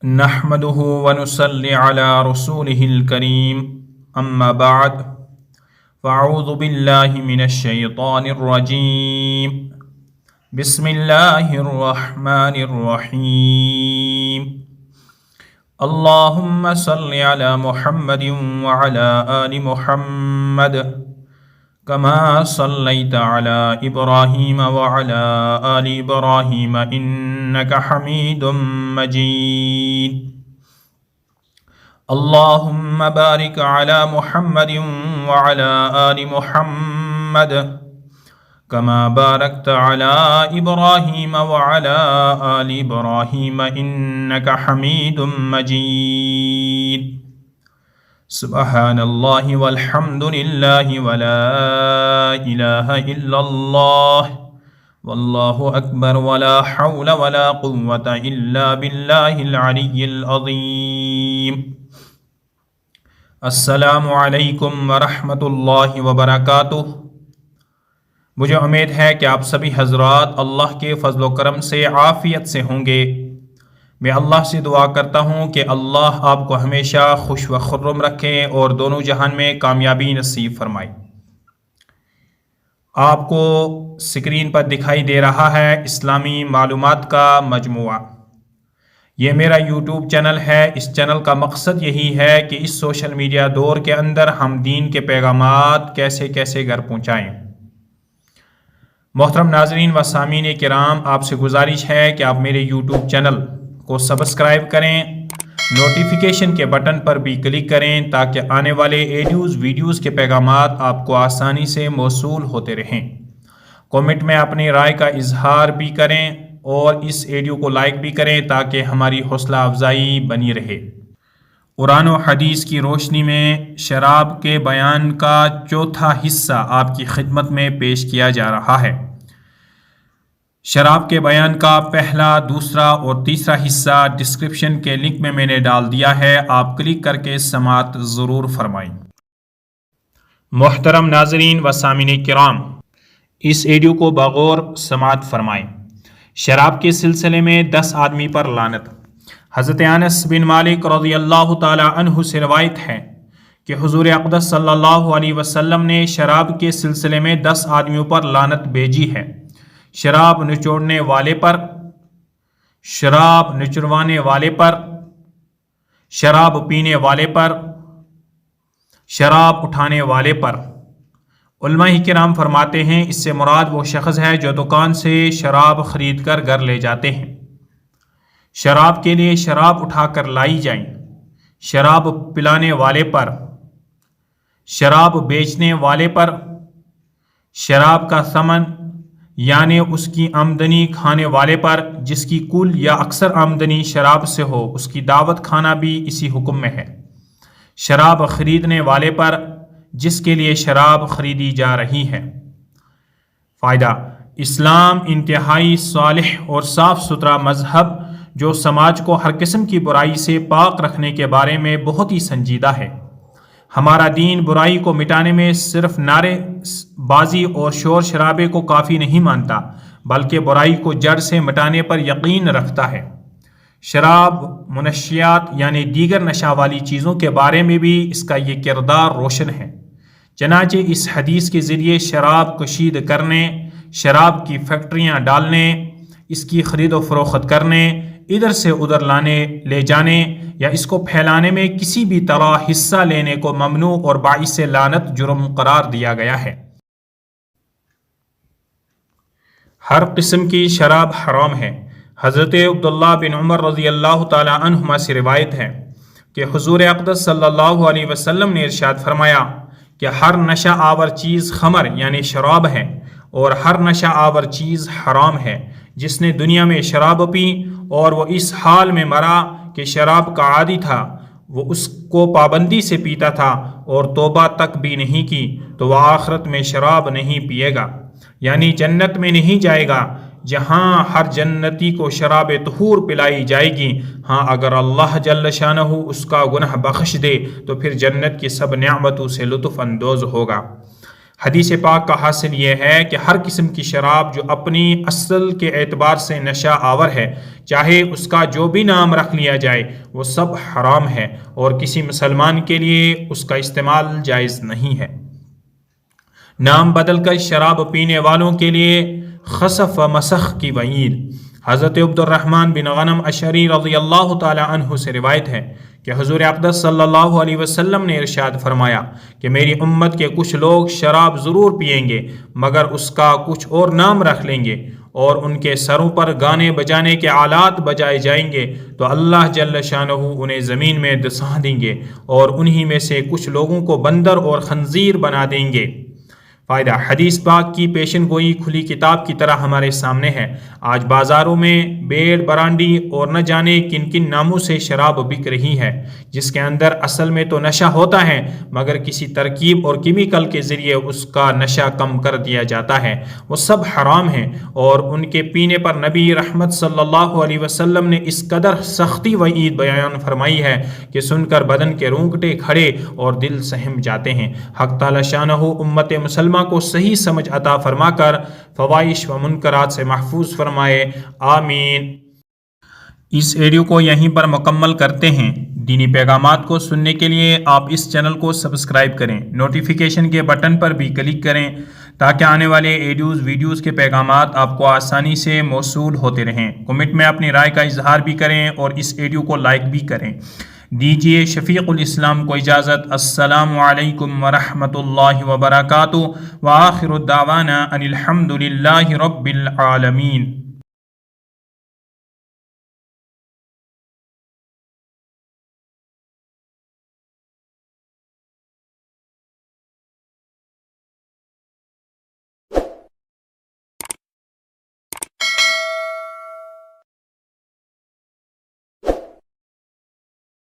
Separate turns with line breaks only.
نحمده ونصلي على رسوله الكريم أما بعد فأعوذ بالله من الشيطان الرجيم بسم الله الرحمن الرحيم اللهم صل على محمد وعلى آل محمد كما صليت على إبراهيم وعلى آل إبراهيم إنك حميد مجيد اللهم بارك على محمد وعلى آل محمد كما باركت على إبراهيم وعلى آل إبراهيم إنك حميد مجيد سبحان الله والحمد لله ولا إله إلا الله والله أكبر ولا حول ولا قوة إلا بالله العلي العظيم السلام علیکم ورحمۃ اللہ وبرکاتہ۔ مجھے امید ہے کہ آپ سبھی حضرات اللہ کے فضل و کرم سے عافیت سے ہوں گے۔ میں اللہ سے دعا کرتا ہوں کہ اللہ آپ کو ہمیشہ خوش و خرم رکھے اور دونوں جہان میں کامیابی نصیب فرمائے۔ آپ کو اسکرین پر دکھائی دے رہا ہے اسلامی معلومات کا مجموعہ۔ یہ میرا یوٹیوب چینل ہے۔ اس چینل کا مقصد یہی ہے کہ اس سوشل میڈیا دور کے اندر ہم دین کے پیغامات کیسے کیسے گھر پہنچائیں۔ محترم ناظرین و سامعین کرام، آپ سے گزارش ہے کہ آپ میرے یوٹیوب چینل کو سبسکرائب کریں، نوٹیفیکیشن کے بٹن پر بھی کلک کریں تاکہ آنے والے ویڈیوز کے پیغامات آپ کو آسانی سے موصول ہوتے رہیں۔ کامنٹ میں اپنی رائے کا اظہار بھی کریں اور اس ویڈیو کو لائک بھی کریں تاکہ ہماری حوصلہ افزائی بنی رہے۔ قرآن و حدیث کی روشنی میں شراب کے بیان کا چوتھا حصہ آپ کی خدمت میں پیش کیا جا رہا ہے۔ شراب کے بیان کا پہلا، دوسرا اور تیسرا حصہ ڈسکرپشن کے لنک میں نے ڈال دیا ہے، آپ کلک کر کے سماعت ضرور فرمائیں۔ محترم ناظرین و سامعین کرام، اس ویڈیو کو بغور سماعت فرمائیں۔ شراب کے سلسلے میں 10 آدمی پر لعنت۔ حضرت انس بن مالک رضی اللہ تعالی عنہ سے روایت ہے کہ حضور اقدس صلی اللہ علیہ وسلم نے شراب کے سلسلے میں 10 آدمیوں پر لعنت بھیجی ہے۔ شراب نچوڑنے والے پر، شراب نچروانے والے پر، شراب پینے والے پر، شراب اٹھانے والے پر۔ علماء کرام فرماتے ہیں اس سے مراد وہ شخص ہے جو دکان سے شراب خرید کر گھر لے جاتے ہیں۔ شراب کے لیے شراب اٹھا کر لائی جائیں۔ شراب پلانے والے پر، شراب بیچنے والے پر، شراب کا ثمن یعنی اس کی آمدنی کھانے والے پر، جس کی کل یا اکثر آمدنی شراب سے ہو، اس کی دعوت کھانا بھی اسی حکم میں ہے۔ شراب خریدنے والے پر، جس کے لیے شراب خریدی جا رہی ہے۔ فائدہ: اسلام انتہائی صالح اور صاف ستھرا مذہب جو سماج کو ہر قسم کی برائی سے پاک رکھنے کے بارے میں بہت ہی سنجیدہ ہے۔ ہمارا دین برائی کو مٹانے میں صرف نعرے بازی اور شور شرابے کو کافی نہیں مانتا، بلکہ برائی کو جڑ سے مٹانے پر یقین رکھتا ہے۔ شراب، منشیات یعنی دیگر نشہ والی چیزوں کے بارے میں بھی اس کا یہ کردار روشن ہے۔ چنانچہ اس حدیث کے ذریعے شراب کشید کرنے، شراب کی فیکٹریاں ڈالنے، اس کی خرید و فروخت کرنے، ادھر سے ادھر لے جانے یا اس کو پھیلانے میں کسی بھی طرح حصہ لینے کو ممنوع اور باعث لعنت جرم قرار دیا گیا ہے۔ ہر قسم کی شراب حرام ہے۔ حضرت عبداللہ بن عمر رضی اللہ تعالی عنہما سے روایت ہے کہ حضور اقدس صلی اللہ علیہ وسلم نے ارشاد فرمایا کہ ہر نشہ آور چیز خمر یعنی شراب ہے، اور ہر نشہ آور چیز حرام ہے۔ جس نے دنیا میں شراب پی اور وہ اس حال میں مرا کہ شراب کا عادی تھا، وہ اس کو پابندی سے پیتا تھا اور توبہ تک بھی نہیں کی، تو وہ آخرت میں شراب نہیں پیے گا، یعنی جنت میں نہیں جائے گا، جہاں ہر جنتی کو شراب طہور پلائی جائے گی۔ ہاں اگر اللہ جل شانہ اس کا گناہ بخش دے تو پھر جنت کی سب نعمتوں سے لطف اندوز ہوگا۔ حدیث پاک کا حاصل یہ ہے کہ ہر قسم کی شراب جو اپنی اصل کے اعتبار سے نشہ آور ہے، چاہے اس کا جو بھی نام رکھ لیا جائے، وہ سب حرام ہے اور کسی مسلمان کے لیے اس کا استعمال جائز نہیں ہے۔ نام بدل کر شراب پینے والوں کے لیے خسف و مسخ کی وعید۔ حضرت عبد الرحمن بن غنم اشعری رضی اللہ تعالی عنہ سے روایت ہے کہ حضور اقدس صلی اللہ علیہ وسلم نے ارشاد فرمایا کہ میری امت کے کچھ لوگ شراب ضرور پئیں گے مگر اس کا کچھ اور نام رکھ لیں گے، اور ان کے سروں پر گانے بجانے کے آلات بجائے جائیں گے تو اللہ جل شانہ انہیں زمین میں دسا دیں گے اور انہی میں سے کچھ لوگوں کو بندر اور خنزیر بنا دیں گے۔ فائدہ: حدیث پاک کی پیشن گوئی کھلی کتاب کی طرح ہمارے سامنے ہے۔ آج بازاروں میں بیڑ برانڈی اور نہ جانے کن کن ناموں سے شراب بک رہی ہے، جس کے اندر اصل میں تو نشہ ہوتا ہے مگر کسی ترکیب اور کیمیکل کے ذریعے اس کا نشہ کم کر دیا جاتا ہے۔ وہ سب حرام ہیں اور ان کے پینے پر نبی رحمت صلی اللہ علیہ وسلم نے اس قدر سختی و وعید بیان فرمائی ہے کہ سن کر بدن کے رونگٹے کھڑے اور دل سہم جاتے ہیں۔ حق تعالی شانہ امت مسلمہ کو صحیح سمجھ عطا فرما کر فواحش و منکرات سے محفوظ فرمائے، آمین۔ اس ویڈیو کو یہیں پر مکمل کرتے ہیں۔ دینی پیغامات کو سننے کے لیے آپ اس چینل کو سبسکرائب کریں، نوٹیفیکیشن کے بٹن پر بھی کلک کریں تاکہ آنے والے ویڈیوز کے پیغامات آپ کو آسانی سے موصول ہوتے رہیں۔ کمنٹ میں اپنی رائے کا اظہار بھی کریں اور اس ویڈیو کو لائک بھی کریں۔ دیجیے شفیق الاسلام کو اجازت۔ السلام علیکم ورحمۃ اللہ وبرکاتہ، وآخر الدعوانا ان الحمد للہ رب العالمین۔